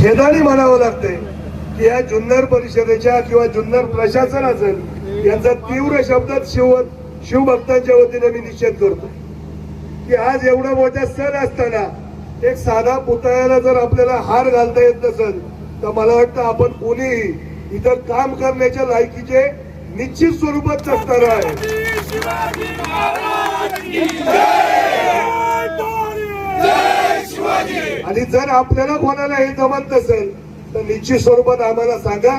खेदाने म्हणावं लागतंय की या जुन्नर परिषदेच्या किंवा जुन्नर प्रशासन असेल यांचा तीव्र शब्दात शिवभक्तांच्या वतीने मी निषेध करतो की आज एवढा मोठा सण असताना एक साधा पुतळ्याला जर आपल्याला हार घालता येत नसेल तर मला वाटतं आपण कोणीही इथं काम करण्याच्या लायकीचे निश्चित स्वरूपात नसणार आहे. आणि जर आपल्याला कोणाला हे जमत नसेल तर निश्चित स्वरूपात आम्हाला सांगा.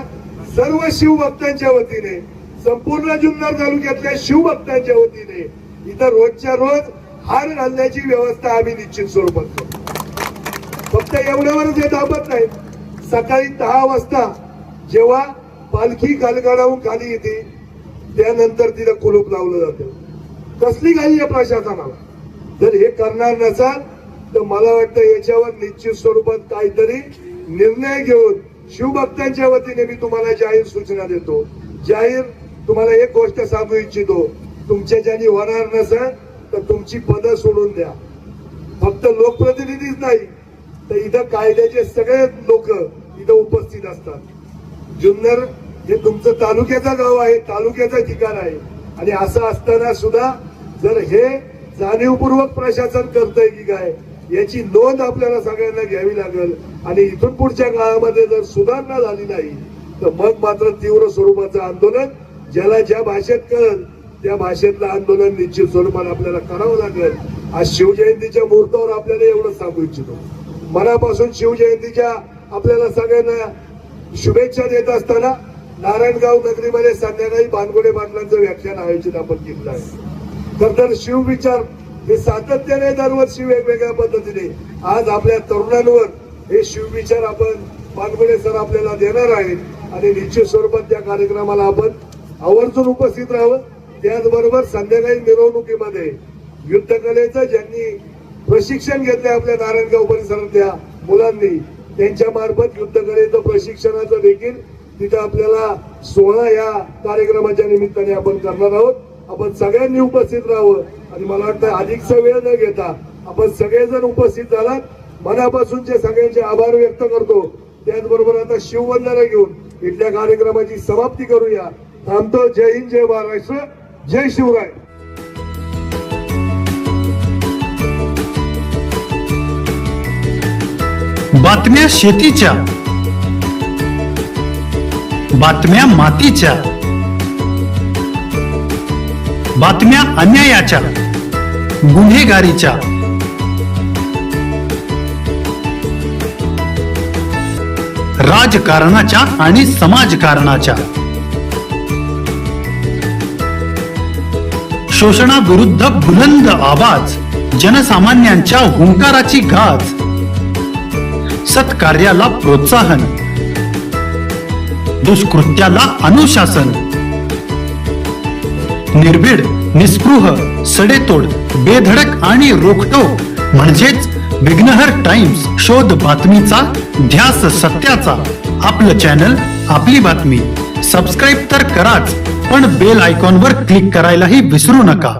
सर्व शिवभक्तांच्या वतीने संपूर्ण जुन्नर तालुक्यातल्या शिवभक्तांच्या वतीने इथं रोजच्या रोज हार घालण्याची व्यवस्था आम्ही निश्चित स्वरूपात करू. फक्त एवढ्यावरच हे थांबत नाही. सकाळी 10 वाजता जेव्हा पालखी गालगाडाहून खाली येते त्यानंतर तिला कुलूप लावलं जातं. कसली घाई आहे प्रशासनाला. जर हे करणार नसाल तर मला वाटतं याच्यावर निश्चित स्वरूपात काहीतरी निर्णय घेऊन शिवभक्तांच्या वतीने मी तुम्हाला जाहीर सूचना देतो. जाहीर तुम्हाला एक गोष्ट सांगू इच्छितो. तुमच्या ज्यांनी होणार नसेल तर तुमची पदं सोडून द्या. फक्त लोकप्रतिनिधीच नाही तर इथं कायद्याचे सगळे लोक इथं उपस्थित असतात. जुन्नर हे तुमचं तालुक्याचं गाव आहे, तालुक्याचं ठिकाण आहे. आणि असं असताना सुद्धा जर हे जाणीवपूर्वक प्रशासन करतंय की काय याची नोंद आपल्याला सगळ्यांना घ्यावी लागेल. आणि इथून पुढच्या काळामध्ये जर सुधारणा झाली नाही तर मग मात्र तीव्र स्वरूपाचं आंदोलन ज्याला ज्या भाषेत कळेल त्या भाषेतलं आंदोलन निश्चित स्वरूपात आपल्याला करावं लागेल. आज शिवजयंतीच्या मुहूर्तावर आपल्याला एवढं सांगू इच्छितो. मनापासून शिवजयंतीच्या आपल्याला सगळ्यांना शुभेच्छा देत असताना नारायणगाव नगरीमध्ये संध्याकाळी बानगोडे पाटलांचं व्याख्यान आयोजित आपण केलं आहे. तर शिवविचार हे सातत्याने दरवर्षी वेगवेगळ्या पद्धतीने आज आपल्या तरुणांवर हे शिवविचार आपण बानगोडे सर आपल्याला देणार आहेत. आणि निश्चित स्वरूपात त्या कार्यक्रमाला आपण आवर्जून उपस्थित राहावं. त्याचबरोबर संध्याकाळी मिरवणुकीमध्ये युद्धकलेचं ज्यांनी प्रशिक्षण घेतले आपल्या नारायणगाव परिसरातल्या मुलांनी त्यांच्या मार्फत युद्धकलेचं प्रशिक्षणाचं देखील तिथं आपल्याला 16 या कार्यक्रमाच्या निमित्ताने आपण करणार आहोत. आपण सगळ्यांनी उपस्थित राहावं. आणि मला वाटतं अधिकचा वेळ न घेता आपण सगळेजण उपस्थित झालात. मनापासूनचे सगळ्यांचे आभार व्यक्त करतो. त्याचबरोबर आता शिववंदना घेऊन इथल्या कार्यक्रमाची समाप्ती करूया. थांबतो. जय हिंद, जय महाराष्ट्र, जय शिवराय. बातम्या शेतीच्या, बातम्या मातीच्या, बातम्या अन्यायाच्या, गुन्हेगारीच्या, राजकारणाच्या आणि समाजकारणाच्या, शोषणाविरुद्ध बुलंद आवाज, जनसामान्यांच्या हुंकाराची गाज, सत्कार्याला प्रोत्साहन, दुष्कृत्याला अनुशासन, निर्भीड, निस्पृह, सडेतोड, बेधडक आणि रोखटोक म्हणजेच विघ्नहर टाइम्स. शोध बातमीचा, ध्यास सत्याचा. आपलं चॅनल, आपली बातमी. सबस्क्राईब तर कराच पण बेल आयकॉनवर क्लिक करायलाही विसरू नका.